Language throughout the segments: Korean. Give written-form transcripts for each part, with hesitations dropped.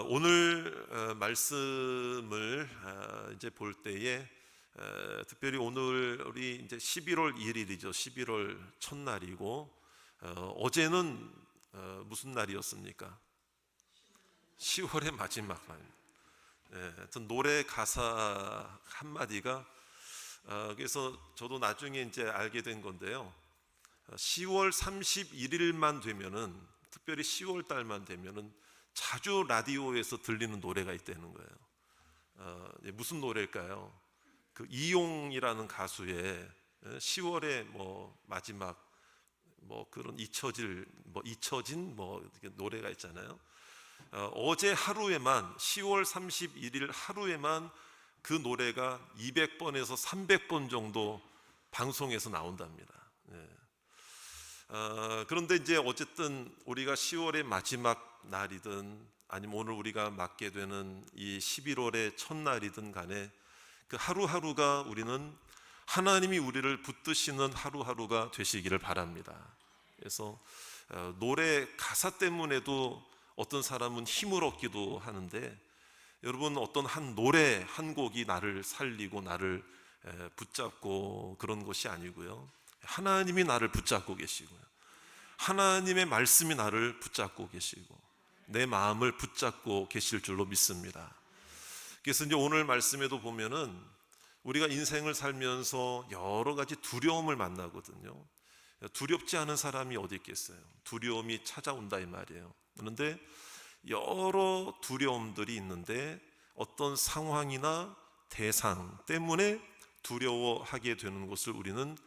오늘 말씀을 이제 볼 때에 특별히 오늘 우리 이제 11월 1일이죠. 11월 첫날이고 어제는 무슨 날이었습니까? 10월의 마지막 날. 하여튼 노래 가사 한마디가 그래서 저도 나중에 이제 알게 된 건데요. 10월 31일만 되면은, 특별히 10월 달만 되면은 자주 라디오에서 들리는 노래가 있다는 거예요. 무슨 노래일까요? 그 이용이라는 가수의 10월의 마지막 그런 잊혀진 노래가 있잖아요. 어제 하루에만 10월 31일 하루에만 그 노래가 200번에서 300번 정도 방송에서 나온답니다. 그런데 이제 어쨌든 우리가 10월의 마지막 날이든 아니면 오늘 우리가 맞게 되는 이 11월의 첫날이든 간에 그 하루하루가 우리는 하나님이 우리를 붙드시는 하루하루가 되시기를 바랍니다. 그래서 노래 가사 때문에도 어떤 사람은 힘을 얻기도 하는데, 여러분, 어떤 한 노래 한 곡이 나를 살리고 나를 붙잡고 그런 것이 아니고요, 하나님이 나를 붙잡고 계시고요, 하나님의 말씀이 나를 붙잡고 계시고 내 마음을 붙잡고 계실 줄로 믿습니다. 그래서 이제 오늘 말씀에도 보면은 우리가 인생을 살면서 여러 가지 두려움을 만나거든요. 두렵지 않은 사람이 어디 있겠어요? 두려움이 찾아온다 이 말이에요. 그런데 여러 두려움들이 있는데 어떤 상황이나 대상 때문에 두려워하게 되는 것을 우리는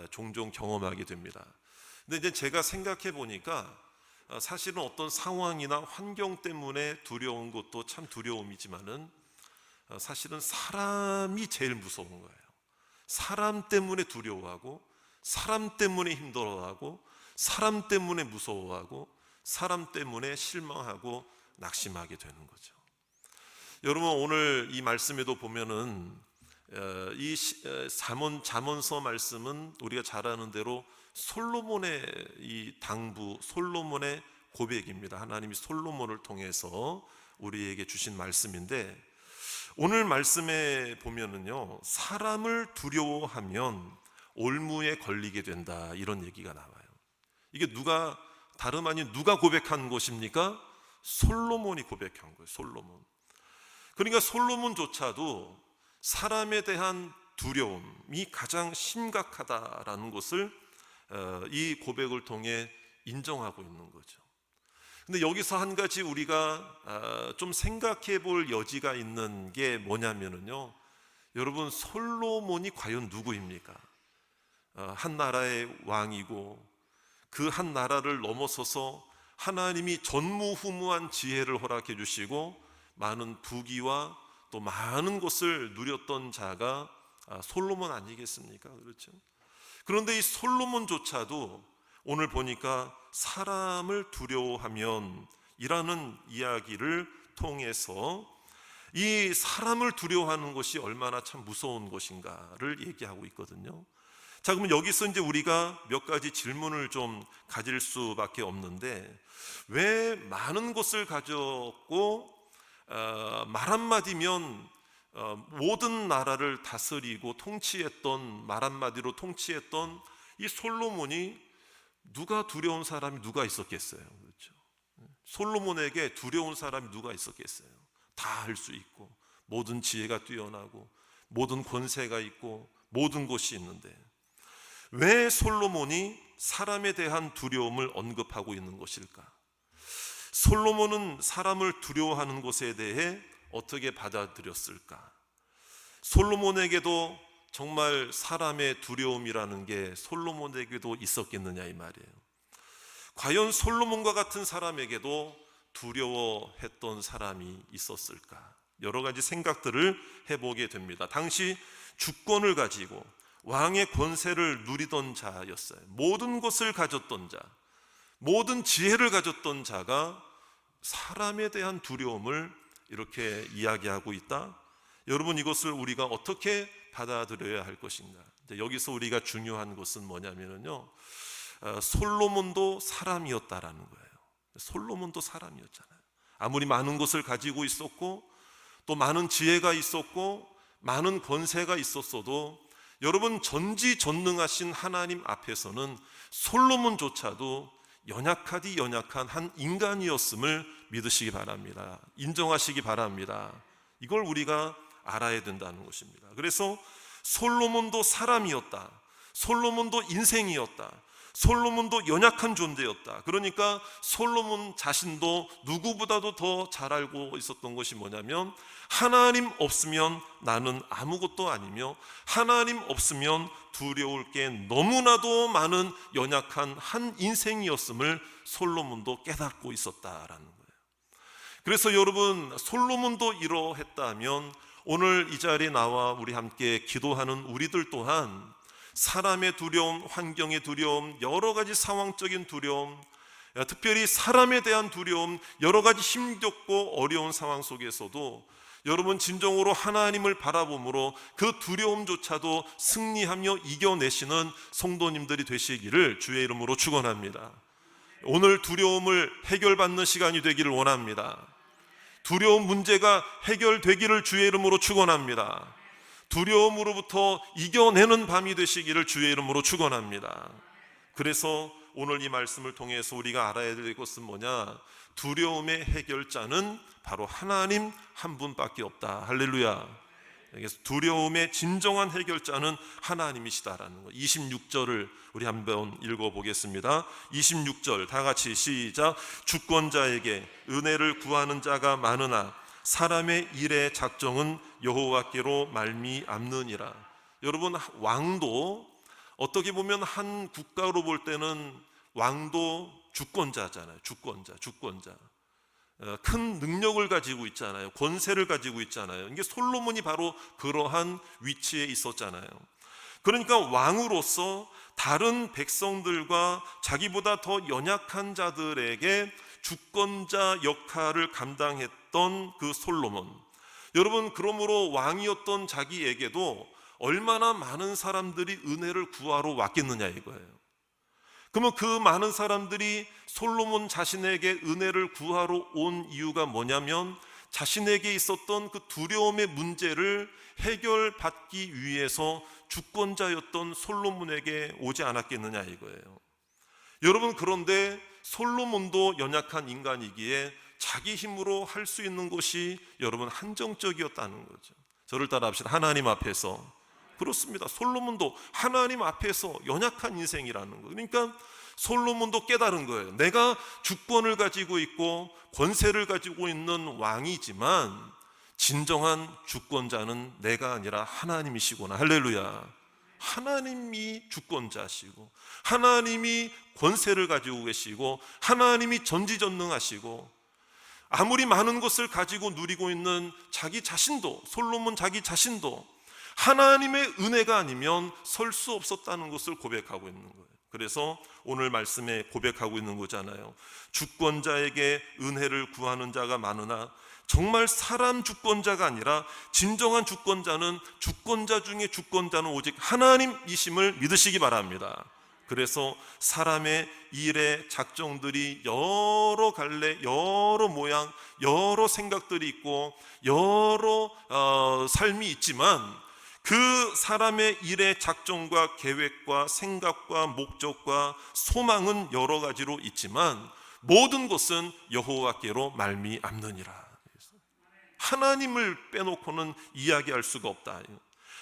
종종 경험하게 됩니다. 근데 이제 제가 생각해 보니까 사실은 어떤 상황이나 환경 때문에 두려운 것도 참 두려움이지만은 사실은 사람이 제일 무서운 거예요. 사람 때문에 두려워하고, 사람 때문에 힘들어하고, 사람 때문에 무서워하고, 사람 때문에 실망하고 낙심하게 되는 거죠. 여러분, 오늘 이 말씀에도 보면은 이 잠언서 말씀은 우리가 잘 아는 대로 솔로몬의 이 당부, 솔로몬의 고백입니다. 하나님이 솔로몬을 통해서 우리에게 주신 말씀인데, 오늘 말씀에 보면은요, 사람을 두려워하면 올무에 걸리게 된다, 이런 얘기가 나와요. 이게 다름 아닌 누가 고백한 것입니까? 솔로몬이 고백한 거예요. 솔로몬. 그러니까 솔로몬조차도 사람에 대한 두려움이 가장 심각하다라는 것을 이 고백을 통해 인정하고 있는 거죠. 근데 여기서 한 가지 우리가 좀 생각해 볼 여지가 있는 게 뭐냐면요, 여러분, 솔로몬이 과연 누구입니까? 한 나라의 왕이고 그 한 나라를 넘어서서 하나님이 전무후무한 지혜를 허락해 주시고 많은 부귀와 또 많은 것을 누렸던 자가 솔로몬 아니겠습니까? 그렇죠? 그런데 이 솔로몬조차도 오늘 보니까 사람을 두려워하면 이라는 이야기를 통해서 이 사람을 두려워하는 것이 얼마나 참 무서운 것인가를 얘기하고 있거든요. 자, 그러면 여기서 이제 우리가 몇 가지 질문을 좀 가질 수밖에 없는데, 왜 많은 것을 가졌고 말 한마디면 모든 나라를 다스리고 통치했던, 말 한마디로 통치했던 이 솔로몬이 누가 두려운 사람이 누가 있었겠어요? 그렇죠? 솔로몬에게 두려운 사람이 누가 있었겠어요? 다 할 수 있고 모든 지혜가 뛰어나고 모든 권세가 있고 모든 것이 있는데 왜 솔로몬이 사람에 대한 두려움을 언급하고 있는 것일까? 솔로몬은 사람을 두려워하는 것에 대해 어떻게 받아들였을까? 솔로몬에게도 정말 사람의 두려움이라는 게 솔로몬에게도 있었겠느냐 이 말이에요. 과연 솔로몬과 같은 사람에게도 두려워했던 사람이 있었을까? 여러 가지 생각들을 해보게 됩니다. 당시 주권을 가지고 왕의 권세를 누리던 자였어요. 모든 것을 가졌던 자, 모든 지혜를 가졌던 자가 사람에 대한 두려움을 이렇게 이야기하고 있다. 여러분, 이것을 우리가 어떻게 받아들여야 할 것인가? 여기서 우리가 중요한 것은 뭐냐면요, 솔로몬도 사람이었다라는 거예요. 솔로몬도 사람이었잖아요. 아무리 많은 것을 가지고 있었고 또 많은 지혜가 있었고 많은 권세가 있었어도 여러분, 전지전능하신 하나님 앞에서는 솔로몬조차도 연약하디 연약한 한 인간이었음을 믿으시기 바랍니다. 인정하시기 바랍니다. 이걸 우리가 알아야 된다는 것입니다. 그래서 솔로몬도 사람이었다, 솔로몬도 인생이었다, 솔로몬도 연약한 존재였다. 그러니까 솔로몬 자신도 누구보다도 더 잘 알고 있었던 것이 뭐냐면, 하나님 없으면 나는 아무것도 아니며 하나님 없으면 두려울 게 너무나도 많은 연약한 한 인생이었음을 솔로몬도 깨닫고 있었다라는 거예요. 그래서 여러분, 솔로몬도 이러했다면 오늘 이 자리에 나와 우리 함께 기도하는 우리들 또한 사람의 두려움, 환경의 두려움, 여러 가지 상황적인 두려움, 특별히 사람에 대한 두려움, 여러 가지 힘겹고 어려운 상황 속에서도 여러분, 진정으로 하나님을 바라봄으로 그 두려움조차도 승리하며 이겨내시는 성도님들이 되시기를 주의 이름으로 축원합니다. 오늘 두려움을 해결받는 시간이 되기를 원합니다. 두려움 문제가 해결되기를 주의 이름으로 축원합니다. 두려움으로부터 이겨내는 밤이 되시기를 주의 이름으로 축원합니다. 그래서 오늘 이 말씀을 통해서 우리가 알아야 될 것은 뭐냐? 두려움의 해결자는 바로 하나님 한 분밖에 없다. 할렐루야. 그래서 두려움의 진정한 해결자는 하나님이시다라는 거. 26절을 우리 한번 읽어보겠습니다. 26절 다 같이 시작. 주권자에게 은혜를 구하는 자가 많으나 사람의 일의 작정은 여호와께로 말미암느니라. 여러분, 왕도 어떻게 보면 한 국가로 볼 때는 왕도 주권자잖아요. 주권자. 큰 능력을 가지고 있잖아요. 권세를 가지고 있잖아요. 이게 솔로몬이 바로 그러한 위치에 있었잖아요. 그러니까 왕으로서 다른 백성들과 자기보다 더 연약한 자들에게 주권자 역할을 감당했던 그 솔로몬. 여러분, 그러므로 왕이었던 자기에게도 얼마나 많은 사람들이 은혜를 구하러 왔겠느냐 이거예요. 그러면 그 많은 사람들이 솔로몬 자신에게 은혜를 구하러 온 이유가 뭐냐면, 자신에게 있었던 그 두려움의 문제를 해결받기 위해서 주권자였던 솔로몬에게 오지 않았겠느냐 이거예요. 여러분, 그런데 솔로몬도 연약한 인간이기에 자기 힘으로 할 수 있는 것이 여러분 한정적이었다는 거죠. 저를 따라 합시다. 하나님 앞에서. 그렇습니다. 솔로몬도 하나님 앞에서 연약한 인생이라는 거. 그러니까 솔로몬도 깨달은 거예요. 내가 주권을 가지고 있고 권세를 가지고 있는 왕이지만 진정한 주권자는 내가 아니라 하나님이시구나. 할렐루야. 하나님이 주권자시고 하나님이 권세를 가지고 계시고 하나님이 전지전능하시고 아무리 많은 것을 가지고 누리고 있는 자기 자신도, 솔로몬 자기 자신도 하나님의 은혜가 아니면 설 수 없었다는 것을 고백하고 있는 거예요. 그래서 오늘 말씀에 고백하고 있는 거잖아요. 주권자에게 은혜를 구하는 자가 많으나, 정말 사람 주권자가 아니라 진정한 주권자는, 주권자 중에 주권자는 오직 하나님이심을 믿으시기 바랍니다. 그래서 사람의 일의 작정들이 여러 갈래, 여러 모양, 여러 생각들이 있고 여러 삶이 있지만, 그 사람의 일의 작정과 계획과 생각과 목적과 소망은 여러 가지로 있지만 모든 것은 여호와께로 말미암느니라. 하나님을 빼놓고는 이야기할 수가 없다.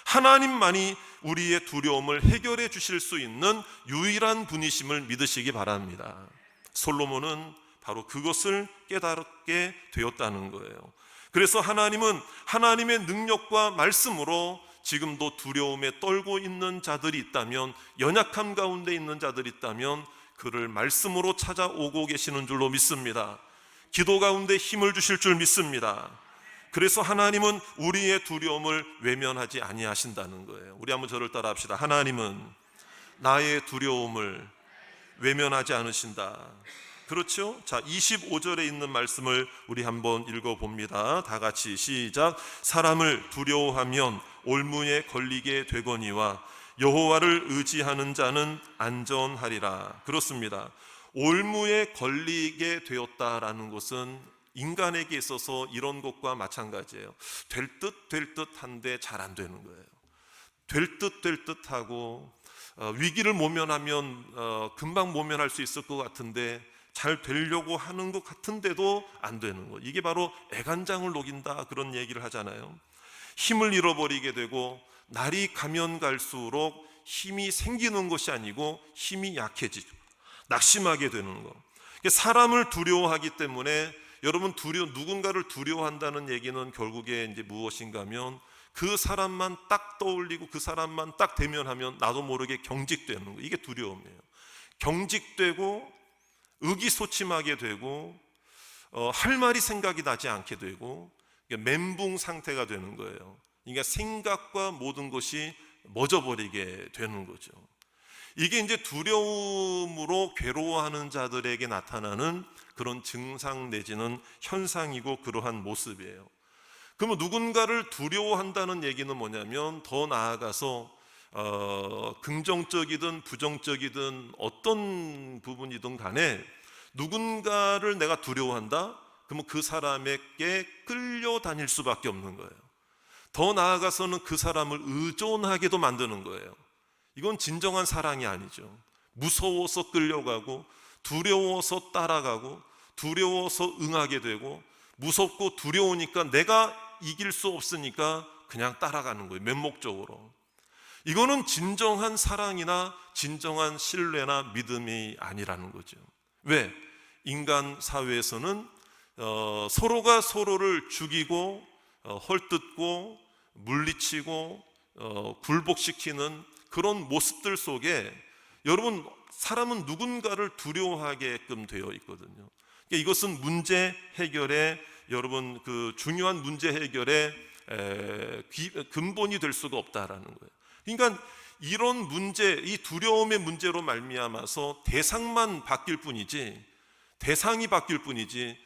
하나님만이 우리의 두려움을 해결해 주실 수 있는 유일한 분이심을 믿으시기 바랍니다. 솔로몬은 바로 그것을 깨닫게 되었다는 거예요. 그래서 하나님은 하나님의 능력과 말씀으로 지금도 두려움에 떨고 있는 자들이 있다면, 연약함 가운데 있는 자들이 있다면 그를 말씀으로 찾아오고 계시는 줄로 믿습니다. 기도 가운데 힘을 주실 줄 믿습니다. 그래서 하나님은 우리의 두려움을 외면하지 아니하신다는 거예요. 우리 한번 저를 따라 합시다. 하나님은 나의 두려움을 외면하지 않으신다. 그렇죠? 자, 25절에 있는 말씀을 우리 한번 읽어봅니다. 다 같이 시작. 사람을 두려워하면 올무에 걸리게 되거니와 여호와를 의지하는 자는 안전하리라. 그렇습니다. 올무에 걸리게 되었다라는 것은 인간에게 있어서 이런 것과 마찬가지예요. 될 듯한데 잘 안 되는 거예요. 될 듯하고 위기를 모면하면 금방 모면할 수 있을 것 같은데 잘 되려고 하는 것 같은데도 안 되는 거. 이게 바로 애간장을 녹인다, 그런 얘기를 하잖아요. 힘을 잃어버리게 되고 날이 가면 갈수록 힘이 생기는 것이 아니고 힘이 약해지고 낙심하게 되는 거. 사람을 두려워하기 때문에 여러분, 누군가를 두려워한다는 얘기는 결국에 이제 무엇인가 하면 그 사람만 딱 떠올리고 그 사람만 딱 대면하면 나도 모르게 경직되는 거예요. 이게 두려움이에요. 경직되고 의기소침하게 되고 할 말이 생각이 나지 않게 되고 멘붕 상태가 되는 거예요. 그러니까 생각과 모든 것이 멎어버리게 되는 거죠. 이게 이제 두려움으로 괴로워하는 자들에게 나타나는 그런 증상 내지는 현상이고 그러한 모습이에요. 그러면 누군가를 두려워한다는 얘기는 뭐냐면 더 나아가서 긍정적이든 부정적이든 어떤 부분이든 간에 누군가를 내가 두려워한다? 그러면 그 사람에게 끌려다닐 수밖에 없는 거예요. 더 나아가서는 그 사람을 의존하게도 만드는 거예요. 이건 진정한 사랑이 아니죠. 무서워서 끌려가고 두려워서 따라가고 두려워서 응하게 되고 무섭고 두려우니까 내가 이길 수 없으니까 그냥 따라가는 거예요. 맹목적으로. 이거는 진정한 사랑이나 진정한 신뢰나 믿음이 아니라는 거죠. 왜? 인간 사회에서는 서로가 서로를 죽이고 헐뜯고 물리치고 굴복시키는 그런 모습들 속에 여러분, 사람은 누군가를 두려워하게끔 되어 있거든요. 그러니까 이것은 문제 해결에 여러분 그 중요한 문제 해결의 근본이 될 수가 없다라는 거예요. 그러니까 이런 문제, 이 두려움의 문제로 말미암아서 대상만 바뀔 뿐이지, 대상이 바뀔 뿐이지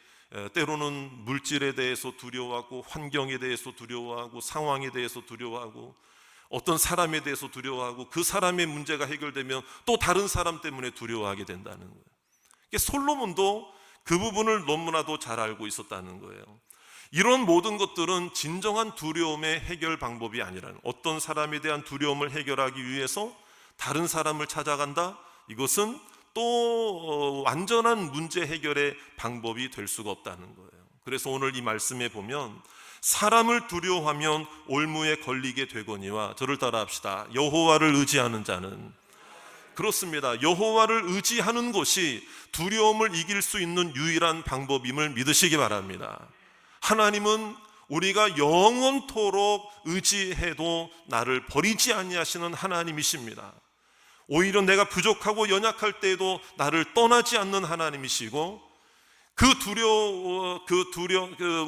때로는 물질에 대해서 두려워하고 환경에 대해서 두려워하고 상황에 대해서 두려워하고 어떤 사람에 대해서 두려워하고 그 사람의 문제가 해결되면 또 다른 사람 때문에 두려워하게 된다는 거예요. 솔로몬도 그 부분을 너무나도 잘 알고 있었다는 거예요. 이런 모든 것들은 진정한 두려움의 해결 방법이 아니라는, 어떤 사람에 대한 두려움을 해결하기 위해서 다른 사람을 찾아간다? 이것은 또 완전한 문제 해결의 방법이 될 수가 없다는 거예요. 그래서 오늘 이 말씀에 보면 사람을 두려워하면 올무에 걸리게 되거니와, 저를 따라 합시다. 여호와를 의지하는 자는, 그렇습니다. 여호와를 의지하는 것이 두려움을 이길 수 있는 유일한 방법임을 믿으시기 바랍니다. 하나님은 우리가 영원토록 의지해도 나를 버리지 아니하시는 하나님이십니다. 오히려 내가 부족하고 연약할 때에도 나를 떠나지 않는 하나님이시고,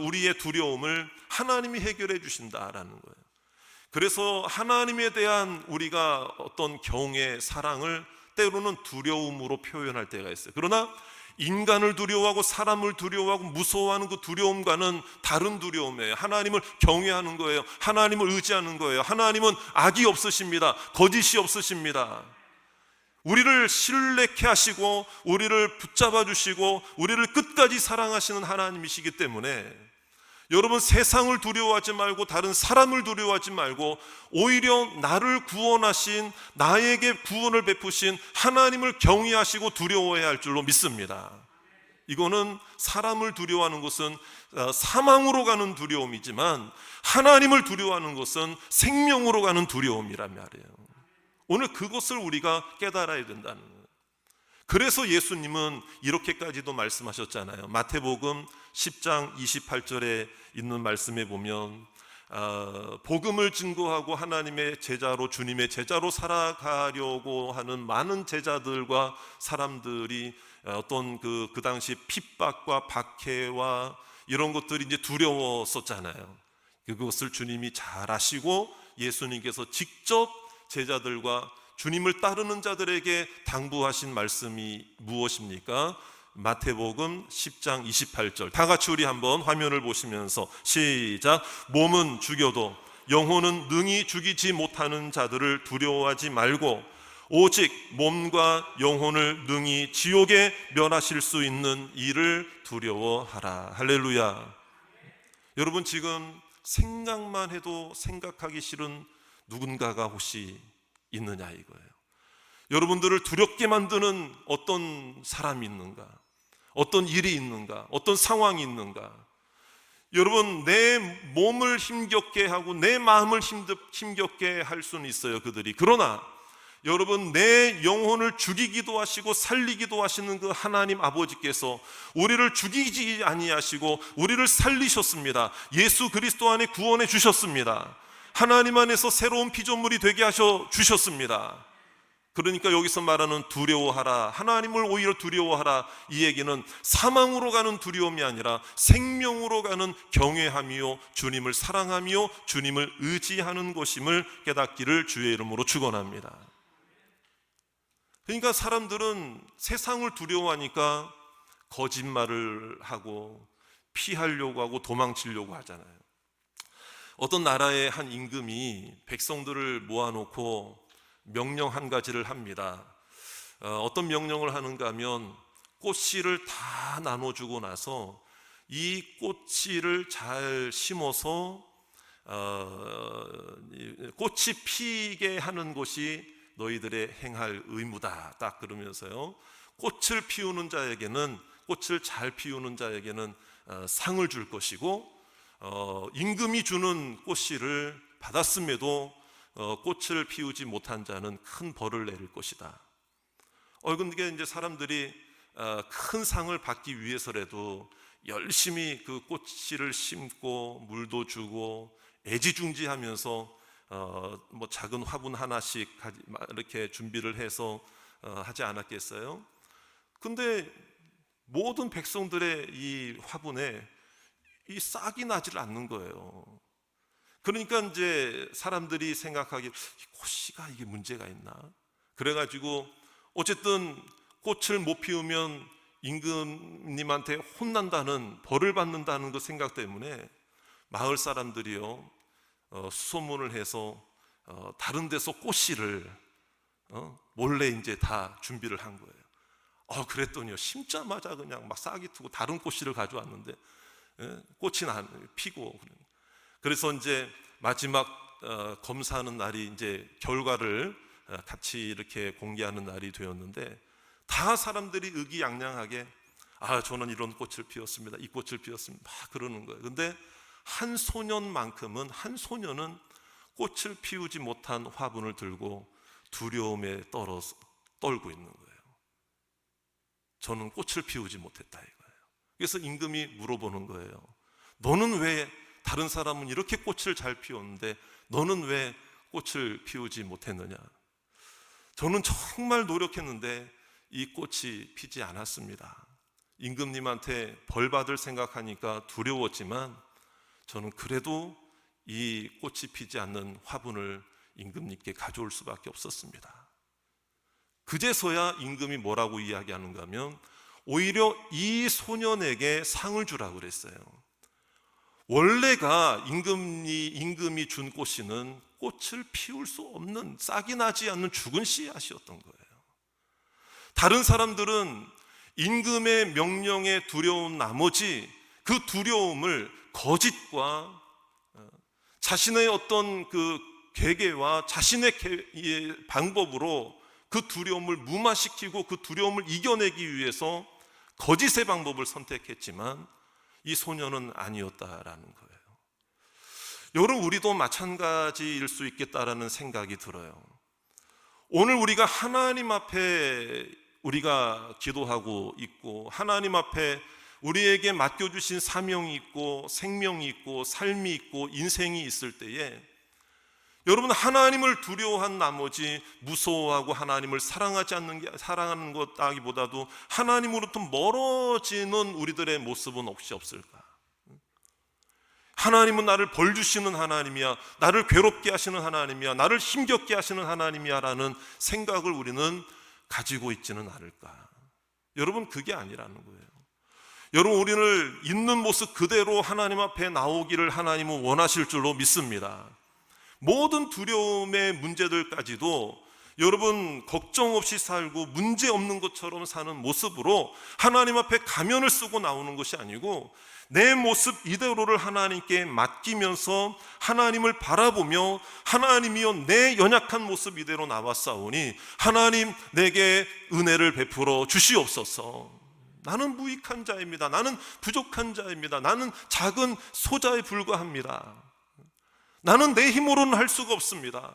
우리의 두려움을 하나님이 해결해 주신다라는 거예요. 그래서 하나님에 대한 우리가 어떤 경외, 사랑을 때로는 두려움으로 표현할 때가 있어요. 그러나 인간을 두려워하고 사람을 두려워하고 무서워하는 그 두려움과는 다른 두려움이에요. 하나님을 경외하는 거예요. 하나님을 의지하는 거예요. 하나님은 악이 없으십니다. 거짓이 없으십니다. 우리를 신뢰케 하시고 우리를 붙잡아 주시고 우리를 끝까지 사랑하시는 하나님이시기 때문에 여러분, 세상을 두려워하지 말고 다른 사람을 두려워하지 말고 오히려 나를 구원하신, 나에게 구원을 베푸신 하나님을 경외하시고 두려워해야 할 줄로 믿습니다. 이거는 사람을 두려워하는 것은 사망으로 가는 두려움이지만 하나님을 두려워하는 것은 생명으로 가는 두려움이란 말이에요. 오늘 그것을 우리가 깨달아야 된다는 거예요. 그래서 예수님은 이렇게까지도 말씀하셨잖아요. 마태복음 10장 28절에 있는 말씀에 보면 복음을 증거하고 하나님의 제자로, 주님의 제자로 살아가려고 하는 많은 제자들과 사람들이 어떤 그 당시 핍박과 박해와 이런 것들이 이제 두려웠었잖아요. 그것을 주님이 잘 아시고 예수님께서 직접 제자들과 주님을 따르는 자들에게 당부하신 말씀이 무엇입니까? 마태복음 10장 28절, 다 같이 우리 한번 화면을 보시면서 시작. 몸은 죽여도 영혼은 능히 죽이지 못하는 자들을 두려워하지 말고 오직 몸과 영혼을 능히 지옥에 면하실 수 있는 이를 두려워하라. 할렐루야. 여러분, 지금 생각만 해도 생각하기 싫은 누군가가 혹시 있느냐 이거예요. 여러분들을 두렵게 만드는 어떤 사람이 있는가, 어떤 일이 있는가, 어떤 상황이 있는가. 여러분, 내 몸을 힘겹게 하고 내 마음을 힘겹게 할 수는 있어요, 그들이. 그러나 여러분, 내 영혼을 죽이기도 하시고 살리기도 하시는 그 하나님 아버지께서 우리를 죽이지 아니하시고 우리를 살리셨습니다. 예수 그리스도 안에 구원해 주셨습니다. 하나님 안에서 새로운 피조물이 되게 하셔 주셨습니다. 그러니까 여기서 말하는 두려워하라, 하나님을 오히려 두려워하라, 이 얘기는 사망으로 가는 두려움이 아니라 생명으로 가는 경외함이요, 주님을 사랑하며 주님을 의지하는 것임을 깨닫기를 주의 이름으로 축원합니다. 그러니까 사람들은 세상을 두려워하니까 거짓말을 하고 피하려고 하고 도망치려고 하잖아요. 어떤 나라의 한 임금이 백성들을 모아놓고 명령 한 가지를 합니다. 어떤 명령을 하는가 하면 꽃씨를 다 나눠주고 나서 이 꽃씨를 잘 심어서 꽃이 피게 하는 것이 너희들의 행할 의무다, 딱 그러면서요, 꽃을 피우는 자에게는, 꽃을 잘 피우는 자에게는 상을 줄 것이고, 임금이 주는 꽃씨를 받았음에도 꽃을 피우지 못한 자는 큰 벌을 내릴 것이다. 근데 이제 사람들이 큰 상을 받기 위해서라도 열심히 그 꽃씨를 심고 물도 주고 애지중지하면서 뭐 작은 화분 하나씩 이렇게 준비를 해서 하지 않았겠어요? 근데 모든 백성들의 이 화분에 이 싹이 나질 않는 거예요. 그러니까 이제 사람들이 생각하기에 꽃씨가 이게 문제가 있나? 그래가지고 어쨌든 꽃을 못 피우면 임금님한테 혼난다는, 벌을 받는다는 그 생각 때문에 마을 사람들이요, 수소문을 해서 다른 데서 꽃씨를 몰래 이제 다 준비를 한 거예요. 그랬더니요, 심자마자 그냥 막 싹이 트고 다른 꽃씨를 가져왔는데 꽃이 피고. 그래서 이제 마지막 검사하는 날이 이제 결과를 같이 이렇게 공개하는 날이 되었는데, 다 사람들이 의기양양하게 저는 이런 꽃을 피웠습니다, 이 꽃을 피웠습니다, 막 그러는 거예요. 근데 한 소년은 꽃을 피우지 못한 화분을 들고 두려움에 떨고 있는 거예요. 저는 꽃을 피우지 못했다 이거예요. 그래서 임금이 물어보는 거예요. 너는 왜, 다른 사람은 이렇게 꽃을 잘 피웠는데 너는 왜 꽃을 피우지 못했느냐? 저는 정말 노력했는데 이 꽃이 피지 않았습니다. 임금님한테 벌 받을 생각하니까 두려웠지만 저는 그래도 이 꽃이 피지 않는 화분을 임금님께 가져올 수밖에 없었습니다. 그제서야 임금이 뭐라고 이야기하는가 하면 오히려 이 소년에게 상을 주라고 그랬어요. 원래가 임금이 준 꽃씨는 꽃을 피울 수 없는, 싹이 나지 않는 죽은 씨앗이었던 거예요. 다른 사람들은 임금의 명령에 두려운 나머지 그 두려움을 거짓과 자신의 어떤 그 계계와 자신의 방법으로 그 두려움을 무마시키고 그 두려움을 이겨내기 위해서 거짓의 방법을 선택했지만 이 소년은 아니었다라는 거예요. 여러분, 우리도 마찬가지일 수 있겠다라는 생각이 들어요. 오늘 우리가 하나님 앞에 우리가 기도하고 있고 하나님 앞에 우리에게 맡겨주신 사명이 있고 생명이 있고 삶이 있고 인생이 있을 때에 여러분, 하나님을 두려워한 나머지 무서워하고 하나님을 사랑하는 것보다도 하나님으로부터 멀어지는 우리들의 모습은 혹시 없을까? 하나님은 나를 벌 주시는 하나님이야, 나를 괴롭게 하시는 하나님이야, 나를 힘겹게 하시는 하나님이야 라는 생각을 우리는 가지고 있지는 않을까? 여러분, 그게 아니라는 거예요. 여러분, 우리를 있는 모습 그대로 하나님 앞에 나오기를 하나님은 원하실 줄로 믿습니다. 모든 두려움의 문제들까지도 여러분 걱정 없이 살고 문제 없는 것처럼 사는 모습으로 하나님 앞에 가면을 쓰고 나오는 것이 아니고 내 모습 이대로를 하나님께 맡기면서 하나님을 바라보며 하나님이여 내 연약한 모습 이대로 나왔사오니 하나님 내게 은혜를 베풀어 주시옵소서. 나는 무익한 자입니다. 나는 부족한 자입니다. 나는 작은 소자에 불과합니다. 나는 내 힘으로는 할 수가 없습니다.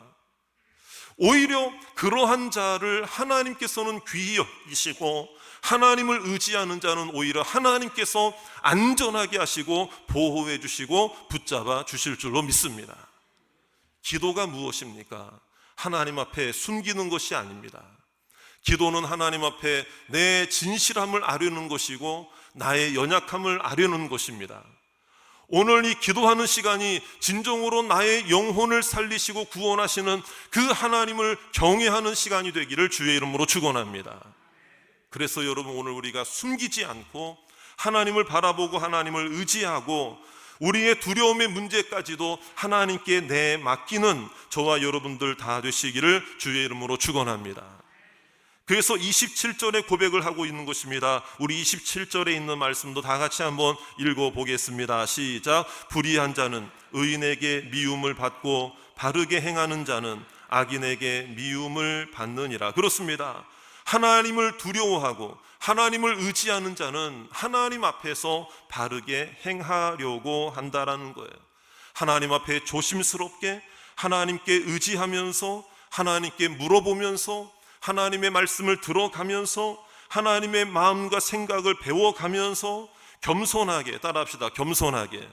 오히려 그러한 자를 하나님께서는 귀히 여기시고 하나님을 의지하는 자는 오히려 하나님께서 안전하게 하시고 보호해 주시고 붙잡아 주실 줄로 믿습니다. 기도가 무엇입니까? 하나님 앞에 숨기는 것이 아닙니다. 기도는 하나님 앞에 내 진실함을 아뢰는 것이고 나의 연약함을 아뢰는 것입니다. 오늘 이 기도하는 시간이 진정으로 나의 영혼을 살리시고 구원하시는 그 하나님을 경외하는 시간이 되기를 주의 이름으로 축원합니다. 그래서 여러분 오늘 우리가 숨기지 않고 하나님을 바라보고 하나님을 의지하고 우리의 두려움의 문제까지도 하나님께 내맡기는 저와 여러분들 다 되시기를 주의 이름으로 축원합니다. 그래서 27절에 고백을 하고 있는 것입니다. 우리 27절에 있는 말씀도 다 같이 한번 읽어보겠습니다. 시작. 불의한 자는 의인에게 미움을 받고 바르게 행하는 자는 악인에게 미움을 받느니라. 그렇습니다. 하나님을 두려워하고 하나님을 의지하는 자는 하나님 앞에서 바르게 행하려고 한다라는 거예요. 하나님 앞에 조심스럽게 하나님께 의지하면서 하나님께 물어보면서 하나님의 말씀을 들어가면서 하나님의 마음과 생각을 배워가면서 겸손하게, 따라합시다. 겸손하게.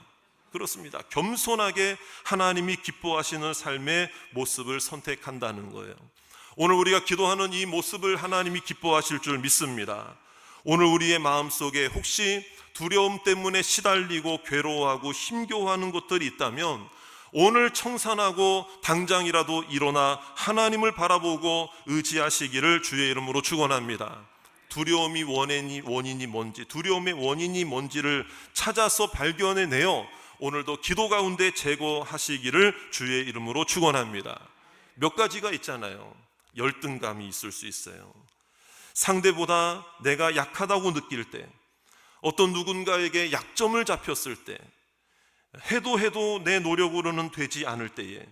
그렇습니다. 겸손하게 하나님이 기뻐하시는 삶의 모습을 선택한다는 거예요. 오늘 우리가 기도하는 이 모습을 하나님이 기뻐하실 줄 믿습니다. 오늘 우리의 마음속에 혹시 두려움 때문에 시달리고 괴로워하고 힘겨워하는 것들이 있다면 오늘 청산하고 당장이라도 일어나 하나님을 바라보고 의지하시기를 주의 이름으로 축원합니다. 두려움이 원인이 뭔지, 두려움의 원인이 뭔지를 찾아서 발견해내어 오늘도 기도 가운데 제거하시기를 주의 이름으로 축원합니다. 몇 가지가 있잖아요. 열등감이 있을 수 있어요. 상대보다 내가 약하다고 느낄 때, 어떤 누군가에게 약점을 잡혔을 때, 해도 내 노력으로는 되지 않을 때에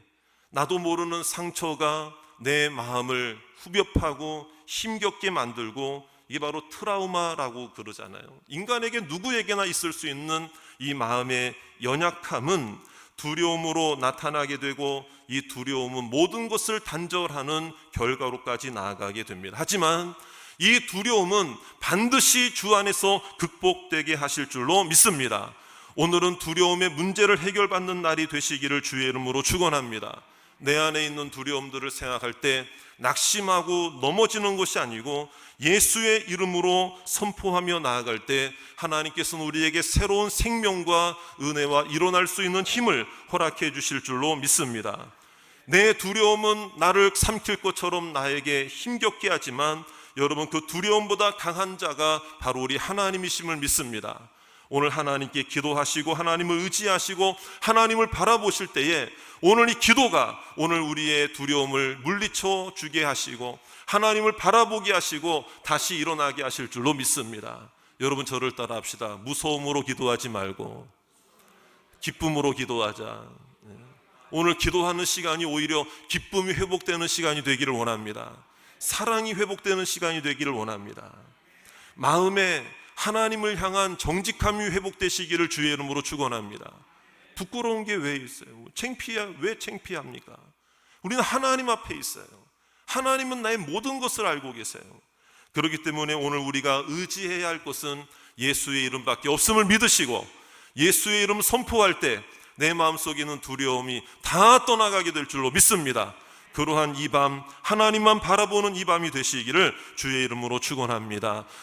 나도 모르는 상처가 내 마음을 후벼파고 힘겹게 만들고, 이게 바로 트라우마라고 그러잖아요. 인간에게 누구에게나 있을 수 있는 이 마음의 연약함은 두려움으로 나타나게 되고 이 두려움은 모든 것을 단절하는 결과로까지 나아가게 됩니다. 하지만 이 두려움은 반드시 주 안에서 극복되게 하실 줄로 믿습니다. 오늘은 두려움의 문제를 해결받는 날이 되시기를 주의 이름으로 축원합니다. 내 안에 있는 두려움들을 생각할 때 낙심하고 넘어지는 것이 아니고 예수의 이름으로 선포하며 나아갈 때 하나님께서는 우리에게 새로운 생명과 은혜와 일어날 수 있는 힘을 허락해 주실 줄로 믿습니다. 내 두려움은 나를 삼킬 것처럼 나에게 힘겹게 하지만 여러분, 그 두려움보다 강한 자가 바로 우리 하나님이심을 믿습니다. 오늘 하나님께 기도하시고 하나님을 의지하시고 하나님을 바라보실 때에 오늘 이 기도가 오늘 우리의 두려움을 물리쳐 주게 하시고 하나님을 바라보게 하시고 다시 일어나게 하실 줄로 믿습니다. 여러분, 저를 따라 합시다. 무서움으로 기도하지 말고 기쁨으로 기도하자. 오늘 기도하는 시간이 오히려 기쁨이 회복되는 시간이 되기를 원합니다. 사랑이 회복되는 시간이 되기를 원합니다. 마음에 하나님을 향한 정직함이 회복되시기를 주의 이름으로 축원합니다. 부끄러운 게 왜 있어요? 왜 창피합니까? 우리는 하나님 앞에 있어요. 하나님은 나의 모든 것을 알고 계세요. 그렇기 때문에 오늘 우리가 의지해야 할 것은 예수의 이름밖에 없음을 믿으시고 예수의 이름 선포할 때 내 마음속에 있는 두려움이 다 떠나가게 될 줄로 믿습니다. 그러한 이 밤, 하나님만 바라보는 이 밤이 되시기를 주의 이름으로 축원합니다.